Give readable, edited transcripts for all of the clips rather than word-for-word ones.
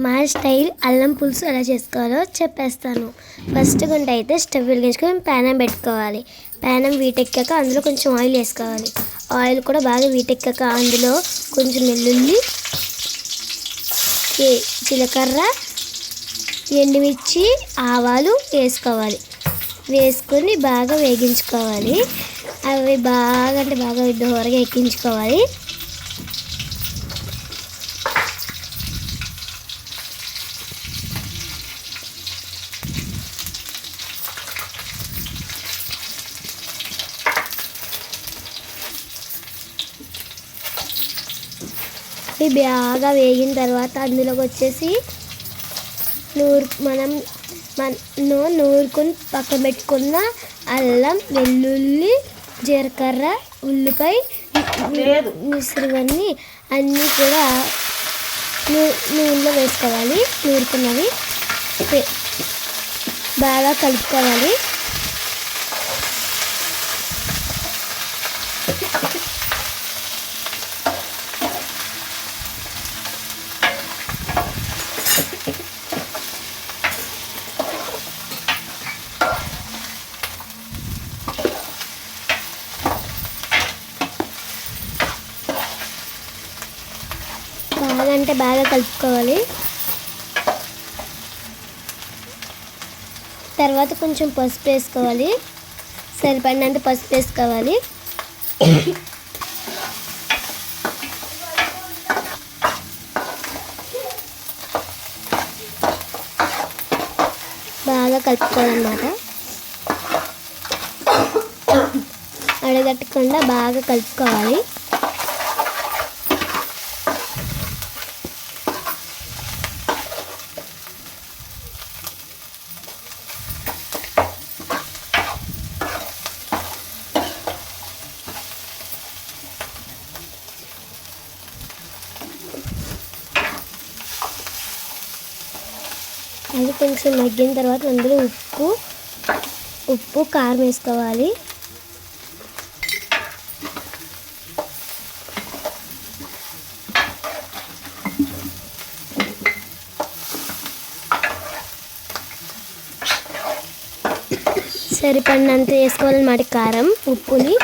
మా స్టైల్ అల్లం పులుసు ఎలా చేసుకోవాలో చెప్పేస్తాను. ఫస్ట్ గుంట అయితే స్టవ్ వెలిగించుకొని ప్యానం పెట్టుకోవాలి. ప్యానం వీటెక్కాక అందులో కొంచెం ఆయిల్ వేసుకోవాలి. ఆయిల్ కూడా బాగా వీటెక్కాక అందులో కొంచెం వెల్లుల్లి, జీలకర్ర, ఎండుమిర్చి, ఆవాలు వేసుకోవాలి. వేసుకొని బాగా వేగించుకోవాలి. అవి బాగా అంటే బాగా దోరగా ఎక్కించుకోవాలి. ఇవి బాగా వేగిన తర్వాత అందులోకి వచ్చేసి నూరుకొని పక్కన పెట్టుకున్న అల్లం, వెల్లుల్లి, జీలకర్ర, ఉల్లిపాయ మిశ్రమాన్ని అన్నీ కూడా నూనెలో వేసుకోవాలి. నూరుకున్నవి బాగా కలుపుకోవాలి. బాగా అంటే బాగా కలుపుకోవాలి. తర్వాత కొంచెం పసుపు వేసుకోవాలి. సరిపడినంత పసుపు వేసుకోవాలి. బాగా కలుపుకోవాలన్నమాట. అడగట్టకుండా బాగా కలుపుకోవాలి. అది కొంచెం మగ్గిన తర్వాత అందులో ఉప్పు కారం వేసుకోవాలి. సరిపడినంత వేసుకోవాలన్నమాట కారం, ఉప్పుని.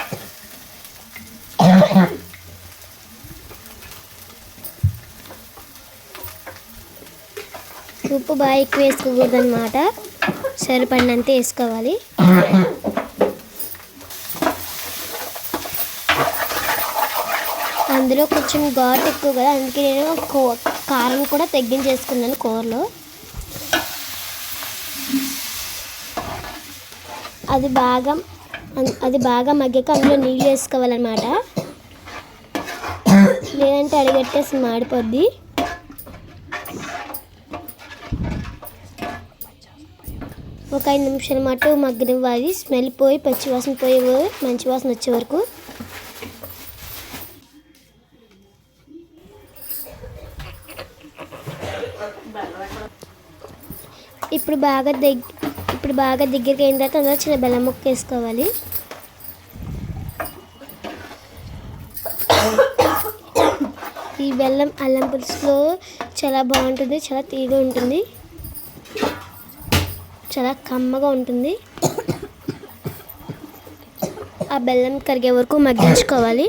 ఉప్పు బాగా ఎక్కువ వేసుకోకూడదు అన్నమాట. సరిపడినంత వేసుకోవాలి. అందులో కొంచెం ఘాటు ఎక్కువ కదా, అందుకే నేను కారం కూడా తగ్గించేసుకున్నాను కూరలో. అది బాగా మగ్గాక అందులో నీళ్ళు వేసుకోవాలన్నమాట. లేదంటే అడిగట్టేసి మాడిపోద్ది. ఒక 5 నిమిషాల మాట మగ్గనివ్వాలి. స్మెల్ పోయి పచ్చివాసన పోయి మంచి వాసన వచ్చే వరకు. ఇప్పుడు బాగా దగ్గరికి అయిన తర్వాత అందులో చిన్న బెల్లం ముక్క వేసుకోవాలి. ఈ బెల్లం అల్లం పులుసులో చాలా బాగుంటుంది. చాలా తీగా ఉంటుంది. చాలా కమ్మగా ఉంటుంది. ఆ బెల్లం కరిగే వరకు మగ్గించుకోవాలి.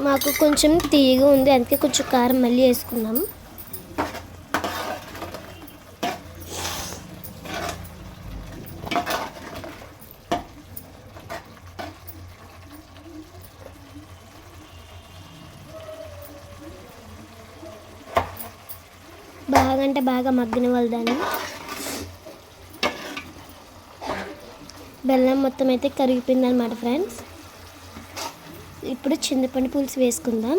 మాకు కొంచెం తీయగా ఉంది, అందుకే కొంచెం కారం మళ్ళీ వేసుకున్నాము. బాగా అంటే బాగా మగ్గిన వాళ్ళు దాన్ని. బెల్లం మొత్తం అయితే కరిగిపోయింది అన్నమాట ఫ్రెండ్స్. ఇప్పుడు చింతపండు పులుసు వేసుకుందాం.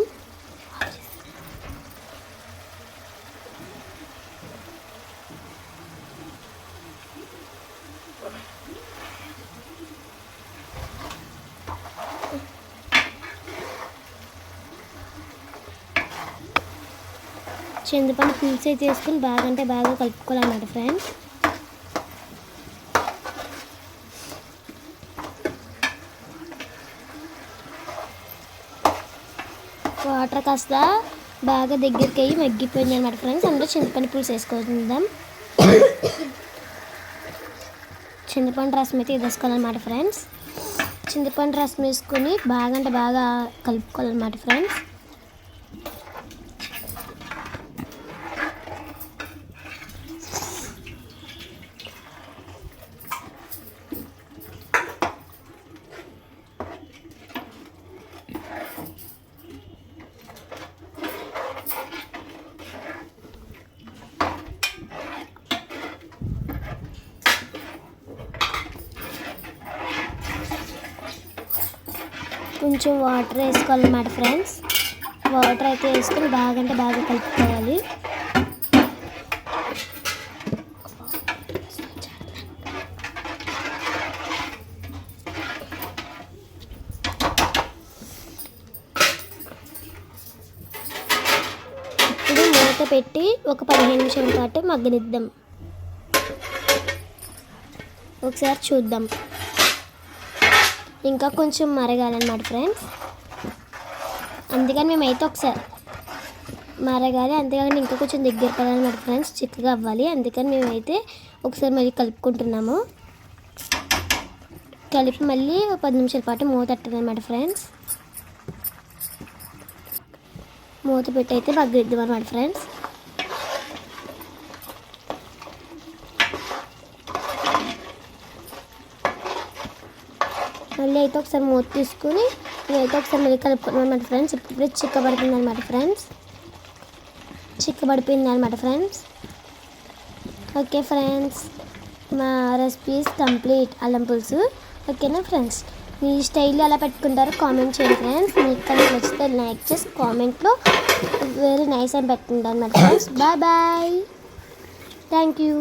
చింతపండు పులుసు అయితే వేసుకుని బాగా అంటే బాగా కలుపుకోవాలన్నమాట ఫ్రెండ్స్. వాటర్ కాస్త బాగా దగ్గరికి అయ్యి మగ్గిపోయింది అనమాట ఫ్రెండ్స్. అందులో చింతపండు పులుసు వేసుకుందాం. చింతపండు రసం అయితే వేసుకోవాలన్నమాట ఫ్రెండ్స్. చింతపండు రసం వేసుకొని బాగా అంటే బాగా కలుపుకోవాలన్నమాట ఫ్రెండ్స్. కొంచెం వాటర్ వేసుకోవాలన్నమాట ఫ్రెండ్స్. వాటర్ అయితే వేసుకొని బాగా అంటే బాగా కలుపుకోవాలి. ఇప్పుడు మూత పెట్టి ఒక 15 నిమిషాల పాటు మగ్గనిద్దాం. ఒకసారి చూద్దాం. ఇంకా కొంచెం మరగాలన్నమాట ఫ్రెండ్స్. అందుకని మేమైతే ఒకసారి మరగాలి, అంతేగాని ఇంకా కొంచెం దగ్గర పడాలన్నమాట ఫ్రెండ్స్. చిక్కగా అవ్వాలి. అందుకని మేమైతే ఒకసారి మళ్ళీ కలుపుకుంటున్నాము. కలిపి మళ్ళీ 10 నిమిషాల పాటు మూత పెట్టాలన్నమాట ఫ్రెండ్స్. మూత పెట్టి అయితే మగ్గనిద్దాం అన్నమాట ఫ్రెండ్స్. మళ్ళీ అయితే ఒకసారి మూత తీసుకుని నేనైతే ఒకసారి మళ్ళీ కలుపుకున్నాను అనమాట ఫ్రెండ్స్. ఇప్పుడు చిక్కబడిపోయింది అనమాట ఫ్రెండ్స్. చిక్కబడిపోయింది అనమాట ఫ్రెండ్స్. ఓకే ఫ్రెండ్స్, మా రెసిపీస్ కంప్లీట్ అల్లం పులుసు. ఓకేనా ఫ్రెండ్స్, మీ స్టైల్లో ఎలా పెట్టుకుంటారో కామెంట్ చేయండి ఫ్రెండ్స్. మీకు కనుక నచ్చితే లైక్ చేసి కామెంట్లో వెరీ నైస్ అని పెట్టుకుంటాను అనమాట friends. Bye bye, thank you.